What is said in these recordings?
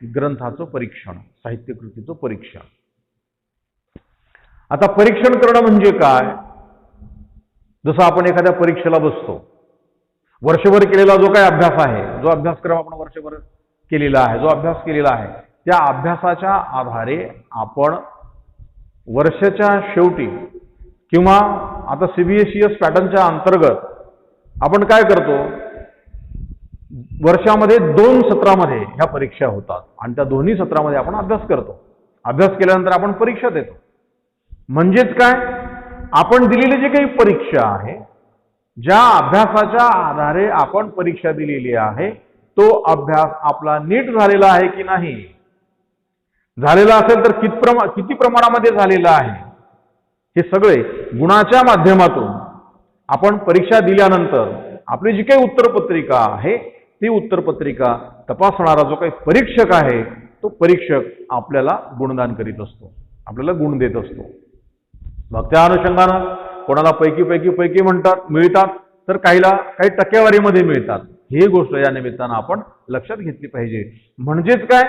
ग्रंथाचं परीक्षण, साहित्यकृतीचं परीक्षण. आता परीक्षण करणं म्हणजे काय? जसं आपण एखाद्या परीक्षेला बसतो, वर्षभर केलेला जो काही अभ्यास आहे, जो अभ्यासक्रम आपण वर्षभर केलेला आहे, जो अभ्यास केलेला आहे, त्या अभ्यासाच्या आधारे आपण वर्षाच्या शेवटी किंवा आता CBSE पॅटर्नच्या अंतर्गत आपण काय करतो, वर्षामध्ये 2 सत्रामध्ये ह्या परीक्षा होतात आणि त्या दोन्ही सत्रामध्ये आपण अभ्यास करतो. अभ्यास केल्यानंतर आपण परीक्षा देतो. म्हणजेच काय, आपण दिलेली जी काही परीक्षा आहे, ज्या अभ्यासाच्या आधारे आपण परीक्षा दिलेली आहे, तो अभ्यास आपला नीट झालेला आहे की नाही, झालेला असेल तर किती प्रमाणामध्ये झालेला आहे, हे सगळे गुणाच्या माध्यमातून आपण परीक्षा दिल्यानंतर आपली जी काही उत्तरपत्रिका आहे, ती उत्तरपत्रिका तपासणारा जो काही परीक्षक आहे, तो परीक्षक आपल्याला गुणदान करीत असतो, आपल्याला गुण देत असतो. मग त्या अनुषंगानं कोणाला पैकी मिळतात, तर काहीला काही टक्केवारीमध्ये मिळतात. ही गोष्ट या निमित्तानं आपण लक्षात घेतली पाहिजे. म्हणजेच काय,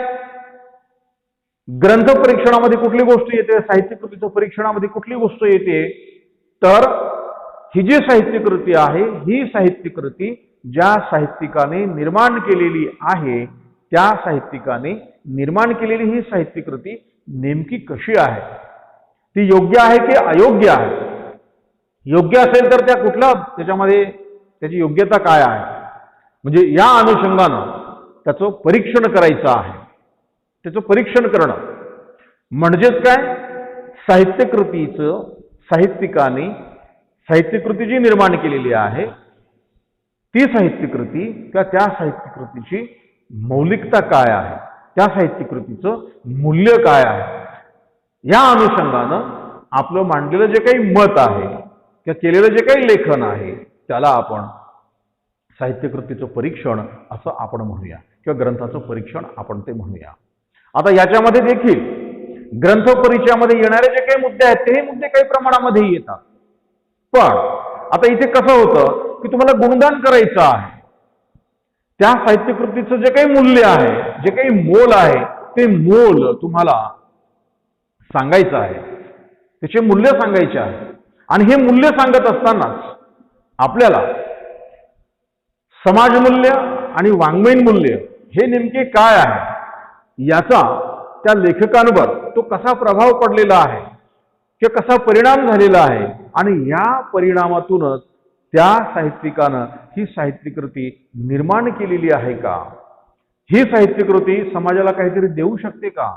ग्रंथ परीक्षणामध्ये कुठली गोष्ट येते, साहित्यकृतीच्या परीक्षणामध्ये कुठली गोष्ट येते, तर ही जी साहित्यकृती आहे, ही साहित्यकृती ज्या साहित्यिकाने निर्माण केलेली आहे, त्या साहित्यिकाने निर्माण केलेली ही साहित्यकृती नेमकी कशी आहे, ती योग्य आहे की अयोग्य आहे. योग्य असेल तर त्या त्याच्यामध्ये त्याची योग्यता काय आहे, म्हणजे या अनुषंगानं त्याचं परीक्षण करायचं आहे. त्याचं परीक्षण करणं म्हणजेच काय, साहित्यकृतीचं साहित्यिकाने साहित्यकृती जी निर्माण केलेली आहे, ती साहित्यकृती किंवा त्या साहित्यकृतीची मौलिकता काय आहे, त्या साहित्यकृतीचं मूल्य काय आहे, या अनुषंगानं आपलं मांडलेलं जे काही मत आहे किंवा केलेलं जे काही लेखन आहे, त्याला आपण साहित्यकृतीचं परीक्षण असं आपण म्हणूया किंवा ग्रंथाचं परीक्षण आपण ते म्हणूया. आता याच्यामध्ये देखील ग्रंथ परिचयामध्ये येणारे जे काही मुद्दे आहेत, ते मुद्दे काही प्रमाणामध्ये येतात. पण आता इथे कसं होतं की तुम्हाला गुणगान करायचं आहे, त्या साहित्यकृतीचं जे काही मूल्य आहे, जे काही मोल आहे, ते मोल तुम्हाला सांगायचं आहे, त्याचे मूल्य सांगायचे आहे. आणि हे मूल्य सांगत असतानाच आपल्याला समाजमूल्य आणि वाङ्मयीन मूल्य हे नेमके काय आहे, याचा त्या लेखकांवर तो कसा प्रभाव पडलेला आहे किंवा कसा परिणाम झालेला आहे, आणि या परिणामातूनच त्या साहित्यिकानं ही साहित्यकृती निर्माण केलेली आहे का, ही साहित्यकृती समाजाला काहीतरी देऊ शकते का,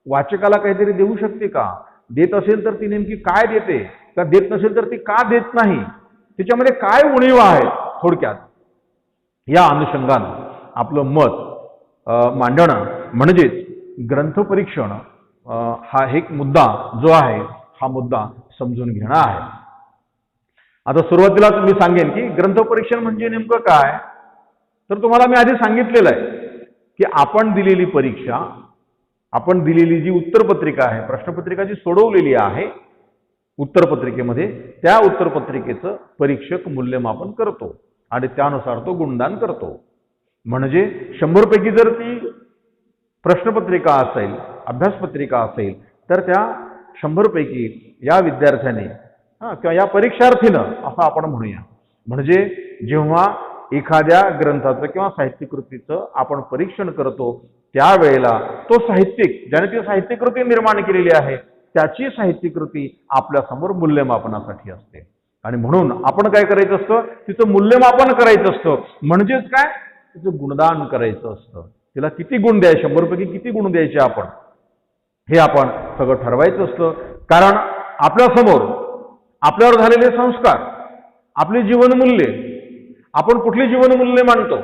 वाचकाला काहीतरी देऊ शकते का, देत असेल तर ती नेमकी काय देते, का देत नसेल तर ती का देत नाही, त्याच्यामध्ये काय उणीव आहेत, थोडक्यात या अनुषंगानं आपलं मत मांडणं म्हणजेच ग्रंथ परीक्षण हा एक मुद्दा जो आहे, हा मुद्दा समजून घेणं आहे. आता सुरुवातीलाच मी सांगेन की ग्रंथ परीक्षण म्हणजे नेमकं काय, तर तुम्हाला मी आधी सांगितलेलं आहे की आपण दिलेली परीक्षा, आपण दिलेली जी उत्तरपत्रिका आहे, प्रश्नपत्रिका जी सोडवलेली आहे उत्तरपत्रिकेमध्ये, त्या उत्तरपत्रिकेचं परीक्षक मूल्यमापन करतो आणि त्यानुसार तो गुणदान करतो. म्हणजे 100 पैकी जर ती प्रश्नपत्रिका असेल, अभ्यासपत्रिका असेल, तर त्या 100 पैकी या विद्यार्थ्याने किंवा या परीक्षार्थीनं असं आपण म्हणूया. म्हणजे जेव्हा एखाद्या ग्रंथाचं किंवा साहित्यकृतीचं आपण परीक्षण करतो, त्यावेळेला तो साहित्यिक ज्याने ती साहित्यकृती निर्माण केलेली आहे, त्याची साहित्यकृती आपल्या समोर मूल्यमापनासाठी असते. आणि म्हणून आपण काय करायचं असतं, तिचं मूल्यमापन करायचं असतं. म्हणजेच काय, तिचं गुणदान करायचं असतं. तिला किती गुण द्यायचे, 100 पैकी किती गुण द्यायचे आपण, हे आपण सगळं ठरवायचं असतं. कारण आपल्यासमोर आपल्यावर झालेले संस्कार, आपली जीवनमूल्ये, आपण कुठली जीवनमूल्ये मानतो,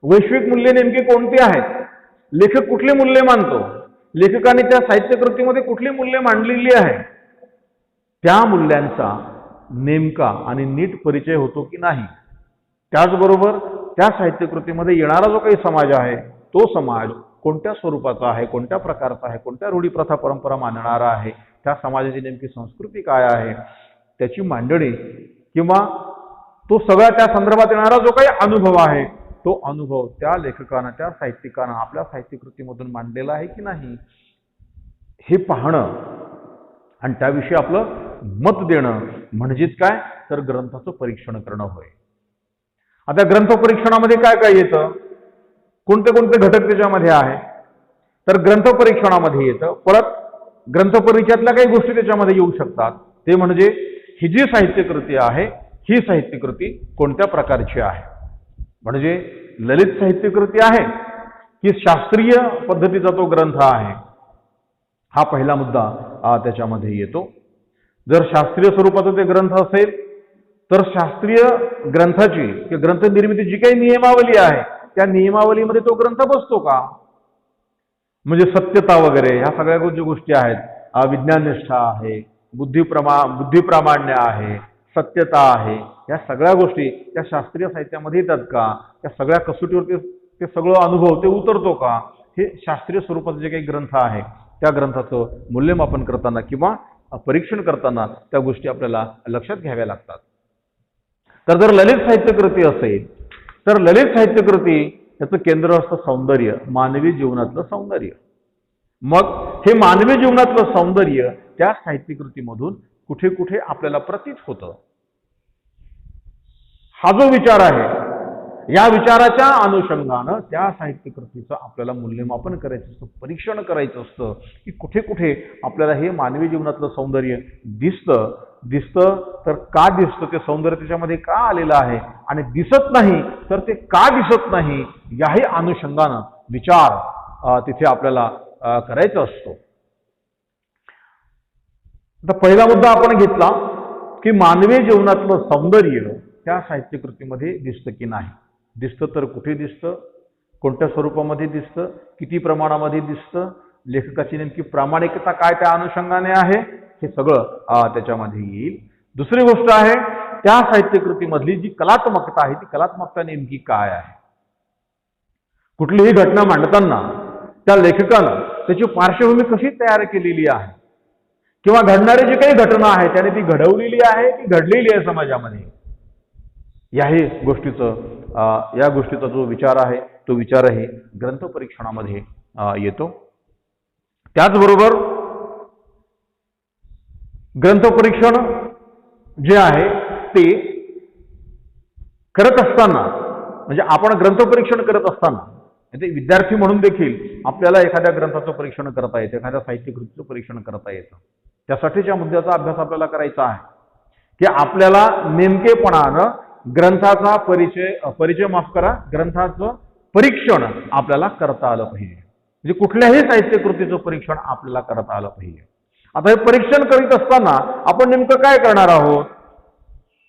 वैश्विक मूल्ये नेमकी कोणती आहेत, लेखक कुठली मूल्ये मानतो, लेखकाने त्या साहित्यकृतीमध्ये कुठली मूल्ये मांडलेली आहे, त्या मूल्यांचा नेमका आणि नीट परिचय होतो की नाही. त्याचबरोबर त्या साहित्यकृतीमध्ये येणारा जो काही समाज आहे, तो समाज कोणत्या स्वरूपाचा आहे, कोणत्या प्रकारचा आहे, कोणत्या रूढी प्रथा परंपरा मानणारा आहे, त्या समाजाची नेमकी संस्कृती काय आहे, त्याची मांडणी किंवा तो सगळा त्या संदर्भात येणारा जो काही अनुभव आहे, तो अनुभव त्या लेखकानं, त्या साहित्यिकानं आपल्या साहित्यकृतीमधून मांडलेला आहे की नाही, हे पाहणं आणि त्याविषयी आपलं मत देणं म्हणजेच काय, तर ग्रंथाचं परीक्षण करणं होय. आता ग्रंथ परीक्षणामध्ये काय काय येतं, कोणते कोणते घटक त्याच्यामध्ये आहे, तर ग्रंथ परीक्षणामध्ये येतं, परत ग्रंथ परिचयातल्या काही गोष्टी त्याच्यामध्ये येऊ शकतात. ते म्हणजे ही जी साहित्यकृती आहे, ही साहित्यकृती कोणत्या प्रकारची आहे, म्हणजे ललित साहित्यकृती आहे की शास्त्रीय पद्धतीचा तो ग्रंथ आहे, हा पहिला मुद्दा त्याच्यामध्ये येतो. जर शास्त्रीय स्वरूपाचा ते ग्रंथ असेल तर शास्त्रीय ग्रंथाची किंवा ग्रंथ निर्मिती जी काही नियमावली आहे त्या नियमावलीमध्ये तो ग्रंथ बसतो का, म्हणजे सत्यता वगैरे ह्या सगळ्या ज्या गोष्टी आहेत, विज्ञाननिष्ठा आहे, बुद्धिप्रामाण्य आहे, सत्यता आहे, या सगळ्या गोष्टी त्या शास्त्रीय साहित्यामध्ये येतात का, त्या सगळ्या कसोटीवरती ते सगळं अनुभव ते उतरतो का, हे शास्त्रीय स्वरूपाचे जे काही ग्रंथ आहे त्या ग्रंथाचं मूल्यमापन करताना किंवा परीक्षण करताना त्या गोष्टी आपल्याला लक्षात घ्याव्या लागतात. तर जर ललित साहित्यकृती असेल तर ललित साहित्यकृती याचं केंद्र असतं सौंदर्य, मानवी जीवनातलं सौंदर्य. मग हे मानवी जीवनातलं सौंदर्य त्या साहित्यकृतीमधून कुठे कुठे आपल्याला प्रतीत होतं. हा जो विचार आहे, या विचाराच्या अनुषंगानं त्या साहित्यकृतीचं आपल्याला मूल्यमापन करायचं असतं, परीक्षण करायचं असतं की कुठे कुठे आपल्याला हे मानवी जीवनातलं सौंदर्य दिसतं तर का दिसतं, ते सौंदर्य त्याच्यामध्ये का आलेलं आहे, आणि दिसत नाही तर ते का दिसत नाही, याही अनुषंगानं विचार तिथे आपल्याला करायचा असतो. आता पहिला मुद्दा आपण घेतला की मानवी जीवनातलं सौंदर्य त्या साहित्यकृतीमध्ये दिसतं की नाही, दिसतं तर कुठे दिसतं, कोणत्या स्वरूपामध्ये दिसतं, किती प्रमाणामध्ये दिसतं, लेखकाची नेमकी प्रामाणिकता काय त्या अनुषंगाने आहे, हे सगळं त्याच्यामध्ये येईल. दुसरी गोष्ट आहे त्या साहित्यकृतीमधली जी कलात्मकता आहे ती कलात्मकता नेमकी काय आहे. कुठलीही घटना मांडताना त्या लेखकानं त्याची पार्श्वभूमी कशी तयार केलेली आहे, किंवा घडणारी जी काही घटना आहे त्याने ती घडवलेली आहे की घडलेली आहे समाजामध्ये, याही या गोष्टीचा जो विचार आहे तो विचारही ग्रंथ परीक्षणामध्ये येतो. त्याचबरोबर ग्रंथ परीक्षण जे आहे ते करत असताना, म्हणजे आपण ग्रंथ परीक्षण करत असताना ते विद्यार्थी म्हणून देखील आपल्याला एखाद्या ग्रंथाचं परीक्षण करता येतं, एखाद्या साहित्यकृतीचं परीक्षण करता येतं. त्यासाठीच्या मुद्द्याचा अभ्यास आपल्याला करायचा आहे की आपल्याला नेमकेपणानं ग्रंथाचा ग्रंथाचं परीक्षण आपल्याला करता आलं पाहिजे, म्हणजे कुठल्याही साहित्यकृतीचं परीक्षण आपल्याला करता आलं पाहिजे. आता हे परीक्षण करीत असताना आपण नेमकं काय करणार आहोत,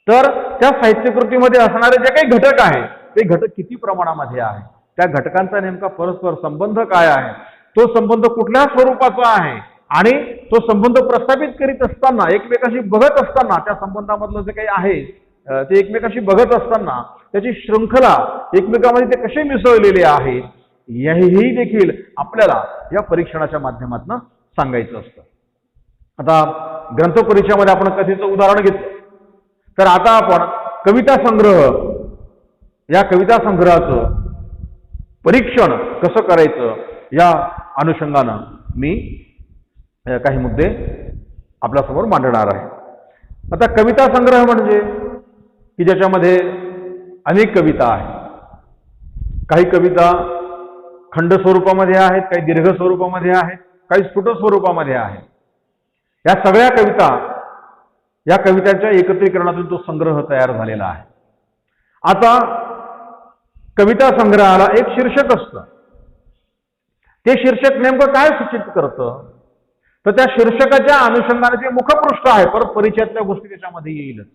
तर त्या साहित्यकृतीमध्ये असणारे जे काही घटक आहेत ते घटक किती प्रमाणामध्ये आहे, त्या घटकांचा नेमका परस्पर संबंध काय आहे, तो संबंध कुठल्या स्वरूपाचा आहे, आणि तो संबंध प्रस्थापित करीत असताना एकमेकाशी बघत असताना त्या संबंधामधलं जे काही आहे ते एकमेकाशी बघत असताना त्याची शृंखला एकमेकांमध्ये ते कसे मिसळलेले आहेत, हेही देखील आपल्याला या परीक्षणाच्या माध्यमातून सांगायचं असतं. आता ग्रंथ परिचयामध्ये आपण कथेचं उदाहरण घेतलं, तर आता आपण कविता संग्रह, या कविता संग्रहाचं परीक्षण कसं करायचं या अनुषंगानं मी काही मुद्दे आपल्यासमोर मांडणार आहे. आता कविता संग्रह म्हणजे की ज्याच्यामध्ये अनेक कविता आहेत, काही कविता खंड स्वरूपामध्ये आहेत, काही दीर्घ स्वरूपामध्ये आहेत, काही स्फुट स्वरूपामध्ये आहेत. या सगळ्या कविता, या कवितांच्या एकत्रीकरणातून तो संग्रह तयार झालेला आहे. आता कविता संग्रहाला एक शीर्षक असतं, ते शीर्षक नेमकं काय सूचित करतं, तर त्या शीर्षकाच्या अनुषंगाने जे मुखपृष्ठ आहे, परत परिचयातल्या गोष्टी त्याच्यामध्ये येईलच,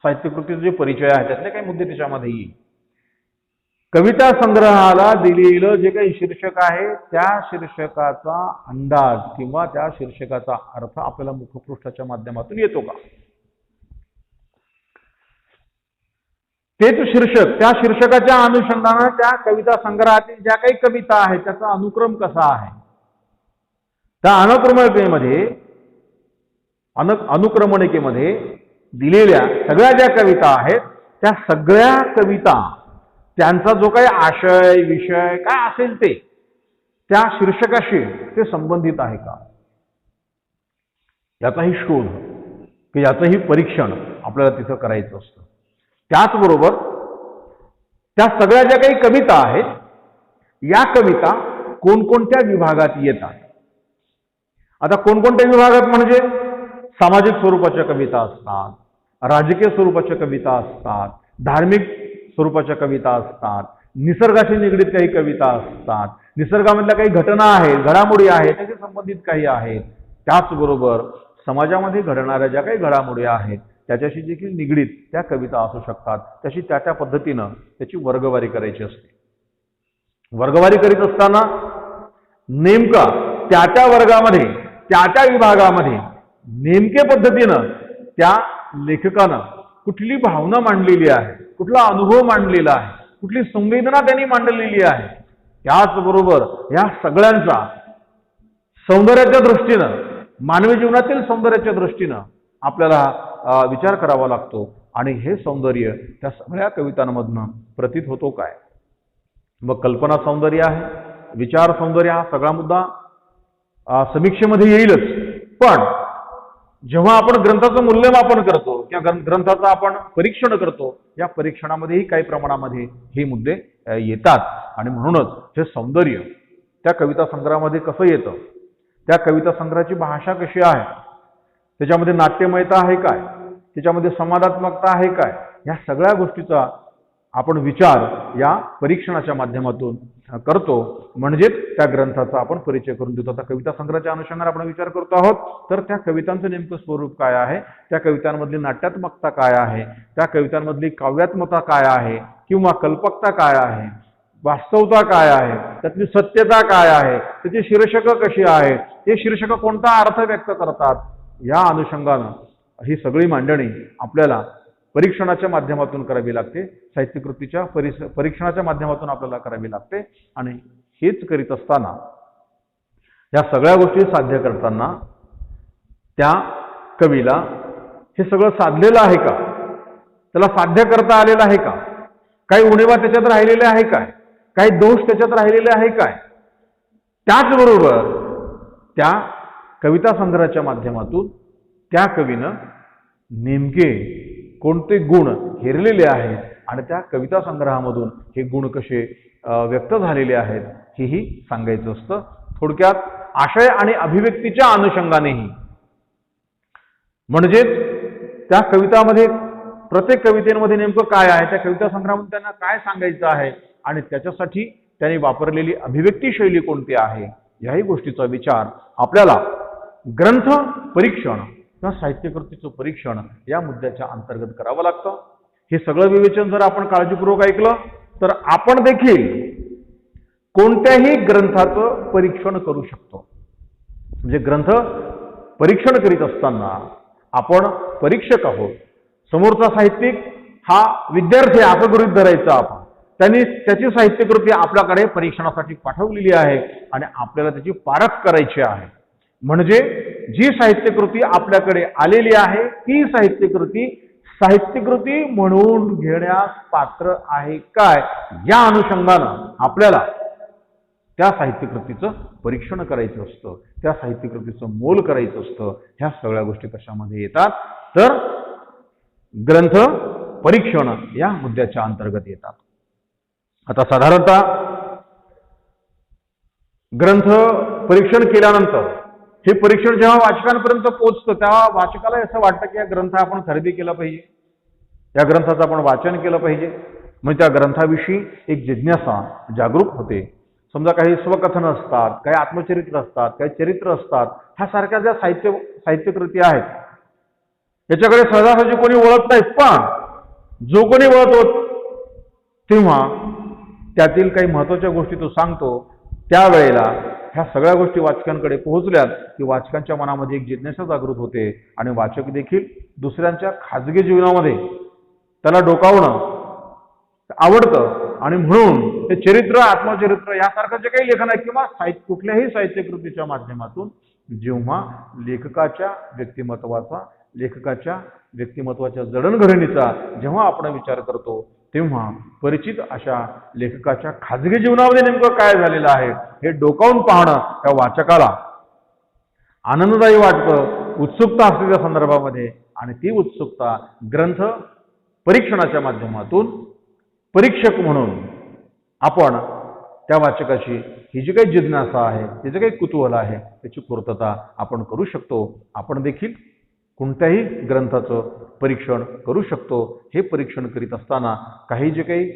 साहित्यकृतीचे जे परिचय आहे त्यातले काही मुद्दे त्याच्यामध्ये येईल. कविता संग्रहाला दिलेलं जे काही शीर्षक आहे त्या शीर्षकाचा अंदाज किंवा त्या शीर्षकाचा अर्थ आपल्याला मुखपृष्ठाच्या माध्यमातून येतो का, तेच शीर्षक, त्या शीर्षकाच्या अनुषंगाने त्या कविता संग्रहातील ज्या काही कविता आहेत त्याचा अनुक्रम कसा आहे, त्या अनुक्रमणिकेमध्ये दिलेल्या सगळ्या ज्या कविता आहेत त्या सगळ्या कविता त्यांचा जो काही आशय विषय काय असेल ते त्या शीर्षकाशी ते संबंधित आहे का, याचाही शोध की याचंही परीक्षण आपल्याला तिथं करायचं असतं. त्याचबरोबर त्या सगळ्या ज्या काही कविता आहेत, या कविता कोणकोणत्या विभागात येतात. आता कोणकोणत्या विभागात म्हणजे सामाजिक स्वरूपाच्या कविता असतात, राजकीय स्वरूपाच्या कविता असतात, धार्मिक स्वरूपाच्या कविता असतात, निसर्गाशी निगडीत काही कविता असतात, निसर्गामधल्या काही घटना आहेत, घडामोडी आहेत त्याशी संबंधित काही आहेत. त्याचबरोबर समाजामध्ये घडणाऱ्या ज्या काही घडामोडी आहेत त्याच्याशी देखील निगडीत त्या कविता असू शकतात. त्याची त्या पद्धतीनं त्याची वर्गवारी करायची असते. वर्गवारी करीत असताना नेमका त्या वर्गामध्ये त्या विभागामध्ये नेमके पद्धतीनं त्या लेखकानं कुठली भावना मांडलेली आहे, कुठला अनुभव मांडलेला आहे, कुठली संवेदना त्यांनी मांडलेली आहे. त्याचबरोबर या सगळ्यांचा सौंदर्याच्या दृष्टीनं, मानवी जीवनातील सौंदर्याच्या दृष्टीनं आपल्याला विचार करावा लागतो. आणि हे सौंदर्य त्या सगळ्या कवितांमधनं प्रतीत होतो काय. मग कल्पना सौंदर्य आहे, विचार सौंदर्य हा सगळा मुद्दा समीक्षेमध्ये येईलच. पण जेव्हा आपण ग्रंथाचं मूल्यमापन करतो किंवा ग्रंथाचं आपण परीक्षण करतो, या परीक्षणामध्येही काही प्रमाणामध्ये हे मुद्दे येतात. आणि म्हणूनच हे सौंदर्य त्या कविता संग्रहामध्ये कसं येतं, त्या कविता संग्रहाची भाषा कशी आहे, त्याच्यामध्ये नाट्यमयता आहे काय, त्याच्यामध्ये संवादात्मकता आहे काय, या सगळ्या गोष्टीचा आपण विचार या परीक्षणाच्या माध्यमातून करतो. म्हणजेच त्या ग्रंथाचा आपण परिचय करून देतो. आता कविता संग्रहाच्या अनुषंगाने आपण विचार करतो आहोत, तर त्या कवितांचं नेमकं स्वरूप काय आहे, त्या कवितांमधली नाट्यात्मकता काय आहे, त्या कवितांमधली काव्यात्मकता काय आहे किंवा कल्पकता काय आहे, वास्तवता काय आहे, त्यातली सत्यता काय आहे, त्याची शीर्षकं कशी आहेत, ते शीर्षकं कोणता अर्थ व्यक्त करतात, या अनुषंगानं ही सगळी मांडणी आपल्याला परीक्षणाच्या माध्यमातून करावी लागते. साहित्यकृतीच्या परीक्षणाच्या माध्यमातून आपल्याला करावी लागते. आणि हेच करीत असताना या सगळ्या गोष्टी साध्य करताना त्या कवीला हे सगळं साधलेलं आहे का, त्याला साध्य करता आलेलं आहे का, काही उणिवा त्याच्यात राहिलेले आहे काय, काही दोष त्याच्यात राहिलेले आहे काय. त्याचबरोबर त्या कविता संग्रहाच्या माध्यमातून त्या कवीनं नेमके कोणते गुण हेरलेले आहेत आणि त्या कविता संग्रहामधून हे गुण कसे व्यक्त झालेले आहेत हेही सांगायचं असतं. थोडक्यात आशय आणि अभिव्यक्तीच्या अनुषंगानेही, म्हणजेच त्या कवितामध्ये प्रत्येक कवितेमध्ये नेमकं काय आहे, त्या कविता संग्रहामध्ये त्यांना काय सांगायचं आहे आणि त्याच्यासाठी त्यांनी वापरलेली अभिव्यक्ती शैली कोणती आहे, याही गोष्टीचा विचार आपल्याला ग्रंथ परीक्षण किंवा साहित्यकृतीचं परीक्षण या मुद्द्याच्या अंतर्गत करावं लागतं. हे सगळं विवेचन जर आपण काळजीपूर्वक ऐकलं तर आपण देखील कोणत्याही ग्रंथाचं परीक्षण करू शकतो. म्हणजे ग्रंथ परीक्षण करीत असताना आपण परीक्षक आहोत, समोरचा साहित्यिक हा विद्यार्थी असं गृहीत धरायचं आपण. त्यांनी त्याची साहित्यकृती आपल्याकडे परीक्षणासाठी पाठवलेली आहे आणि आपल्याला त्याची पारख करायची आहे. म्हणजे जी साहित्यकृती आपल्याकडे आलेली आहे ती साहित्यकृती म्हणून घेण्यास पात्र आहे काय, या अनुषंगानं आपल्याला त्या साहित्यकृतीचं परीक्षण करायचं असतं, त्या साहित्यकृतीचं मोल करायचं असतं. ह्या सगळ्या गोष्टी कशामध्ये येतात तर ग्रंथ परीक्षण या मुद्द्याच्या अंतर्गत येतात. आता साधारणतः ग्रंथ परीक्षण केल्यानंतर हे परीक्षण जेव्हा वाचकांपर्यंत पोहोचतं तेव्हा वाचकाला असं वाटतं की या ग्रंथ आपण खरेदी केला पाहिजे, या ग्रंथाचं आपण वाचन केलं पाहिजे. म्हणजे त्या ग्रंथाविषयी एक जिज्ञासा जागरूक होते. समजा काही स्वकथन असतात, काही आत्मचरित्र असतात, काही चरित्र असतात, ह्या सारख्या ज्या साहित्यकृती आहेत याच्याकडे सहजासहजी कोणी वळत नाहीत. पण जो कोणी वळतो तेव्हा त्यातील काही महत्वाच्या गोष्टी तो सांगतो. त्यावेळेला ह्या सगळ्या गोष्टी वाचकांकडे पोहोचल्यात की वाचकांच्या मनामध्ये एक जिज्ञासा जागृत होते आणि वाचक देखील दुसऱ्यांच्या खाजगी जीवनामध्ये त्याला डोकावणं आवडतं. आणि म्हणून हे चरित्र, आत्मचरित्र यासारखं जे काही लेखन आहे किंवा कुठल्याही साहित्यकृतीच्या माध्यमातून जेव्हा लेखकाच्या व्यक्तिमत्वाच्या जडणघडणीचा जेव्हा आपण विचार करतो तेव्हा परिचित अशा लेखकाच्या खाजगी जीवनामध्ये नेमकं काय झालेलं आहे हे डोकावून पाहणं त्या वाचकाला आनंददायी वाटतं, उत्सुकता असते त्या संदर्भामध्ये, आणि ती उत्सुकता ग्रंथ परीक्षणाच्या माध्यमातून परीक्षक म्हणून आपण त्या वाचकाची ही जी काही जिज्ञासा आहे, हे जे काही कुतूहल आहे, त्याची पूर्तता आपण करू शकतो. आपण देखील कोणत्याही ग्रंथाचं परीक्षण करू शकतो. हे परीक्षण करीत असताना काही जे काही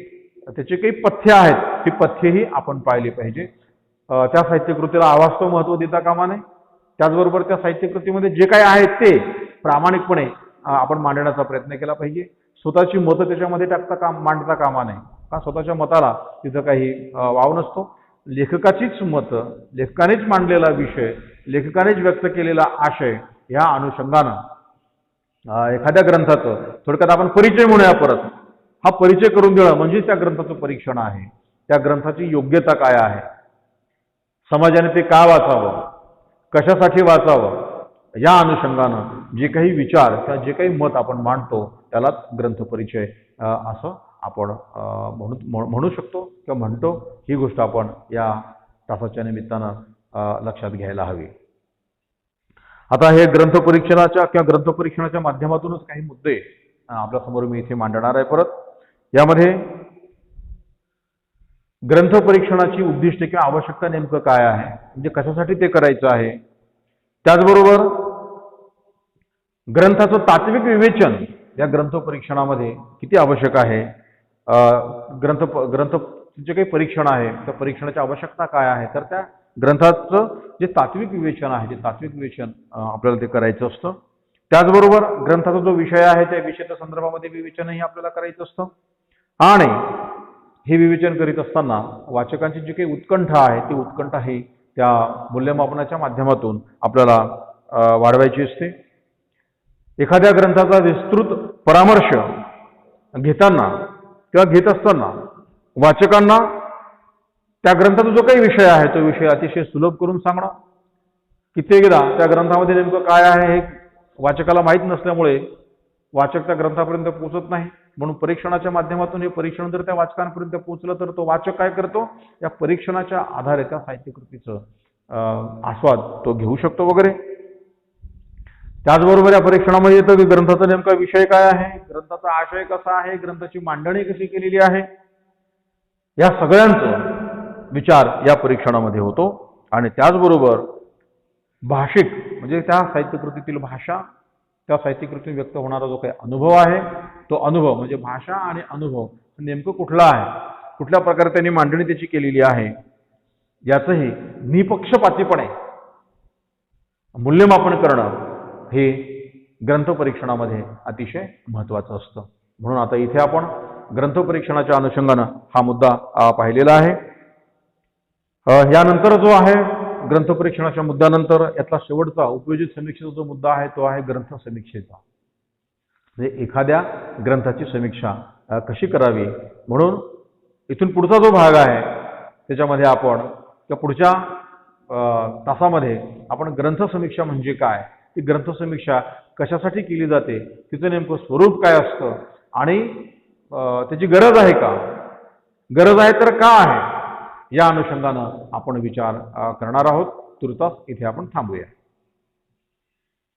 त्याचे काही पथ्य आहेत, ती पथ्यही आपण पाहिली पाहिजे. त्या साहित्यकृतीला अवास्तव महत्त्व देता कामा नये. त्याचबरोबर त्या साहित्यकृतीमध्ये जे काही आहेत ते प्रामाणिकपणे आपण मांडण्याचा प्रयत्न केला पाहिजे. स्वतःची मतं त्याच्यामध्ये मांडता कामा नये, कारण स्वतःच्या मताला तिथं काही वाव नसतो. लेखकाचीच मतं, लेखकानेच मांडलेला विषय, लेखकानेच व्यक्त केलेला आशय, ह्या अनुषंगानं एखाद्या ग्रंथाचं थोडक्यात आपण परिचय म्हणूया. परत हा परिचय करून देणं म्हणजे त्या ग्रंथाचं परीक्षण आहे. त्या ग्रंथाची योग्यता काय आहे, समाजाने ते का वाचावं, कशासाठी वाचावं, या अनुषंगानं जे काही विचार किंवा जे काही मत आपण मांडतो त्यालाच ग्रंथपरिचय असं आपण म्हणू शकतो किंवा म्हणतो. ही गोष्ट आपण या तासाच्या निमित्तानं लक्षात घ्यायला हवी. आता हे ग्रंथपरीक्षणाच्या किंवा ग्रंथपरीक्षणाच्या माध्यमातूनच काही मुद्दे आपल्यासमोर मी इथे मांडणार आहे. परत यामध्ये ग्रंथपरीक्षणाची उद्दिष्टे किंवा आवश्यकता नेमकं काय आहे, म्हणजे कशासाठी ते करायचं आहे. त्याचबरोबर ग्रंथाचं तात्विक विवेचन या ग्रंथपरीक्षणामध्ये किती आवश्यक आहे. ग्रंथ जे काही परीक्षण आहे त्या परीक्षणाची आवश्यकता काय आहे, तर त्या ग्रंथाचं जे तात्विक विवेचन आहे, ते तात्विक विवेचन आपल्याला ते करायचं असतं. त्याचबरोबर ग्रंथाचा जो विषय आहे त्या विषयाच्या संदर्भामध्ये विवेचनही आपल्याला करायचं असतं. आणि हे विवेचन करीत असताना वाचकांची जी काही उत्कंठा आहे ती उत्कंठा ही त्या मूल्यमापनाच्या माध्यमातून आपल्याला वाढवायची असते. एखाद्या ग्रंथाचा विस्तृत परामर्श घेताना किंवा घेत असताना वाचकांना त्या ग्रंथाचा जो काही विषय आहे तो विषय अतिशय सुलभ करून सांगणं. कित्येकदा त्या ग्रंथामध्ये नेमकं काय आहे हे वाचकाला माहीत नसल्यामुळे वाचक त्या ग्रंथापर्यंत पोहोचत नाही. म्हणून परीक्षणाच्या माध्यमातून हे परीक्षण जर त्या वाचकांपर्यंत पोहोचलं तर तो वाचक काय करतो, या परीक्षणाच्या आधारे त्या साहित्यकृतीचं आस्वाद तो घेऊ शकतो वगैरे. त्याचबरोबर या परीक्षणामध्ये येतं की ग्रंथाचा नेमका विषय काय आहे, ग्रंथाचा आशय कसा आहे, ग्रंथाची मांडणी कशी केलेली आहे, या सगळ्यांचा विचार या परीक्षणामध्ये होतो. आणि त्याचबरोबर भाषिक म्हणजे त्या साहित्यकृतीतील भाषा, त्या साहित्यकृतीतून व्यक्त होणारा जो काही अनुभव आहे तो अनुभव म्हणजे भाषा आणि अनुभव नेमकं कुठला आहे, कुठल्या प्रकारे त्यांनी मांडणी त्याची केलेली आहे, याचंही निपक्षपातीपणे मूल्यमापन करणं हे ग्रंथपरीक्षणामध्ये अतिशय महत्त्वाचं असतं. म्हणून आता इथे आपण ग्रंथपरीक्षणाच्या अनुषंगानं हा मुद्दा पाहिलेला आहे. यानंतर जो आहे ग्रंथपरीक्षणाच्या मुद्द्यानंतर यातला शेवटचा उपयोजित समीक्षेचा जो मुद्दा आहे तो आहे ग्रंथ समीक्षेचा. म्हणजे एखाद्या ग्रंथाची समीक्षा कशी करावी. म्हणून इथून पुढचा जो भाग आहे त्याच्यामध्ये आपण त्या पुढच्या तासामध्ये आपण ग्रंथ समीक्षा म्हणजे काय, ती ग्रंथ समीक्षा कशासाठी केली जाते, तिचं नेमकं स्वरूप काय असतं आणि त्याची गरज आहे का, गरज आहे तर का आहे, या अनुषंगानं आपण विचार करणार आहोत. तुर्तास इथे आपण थांबूया.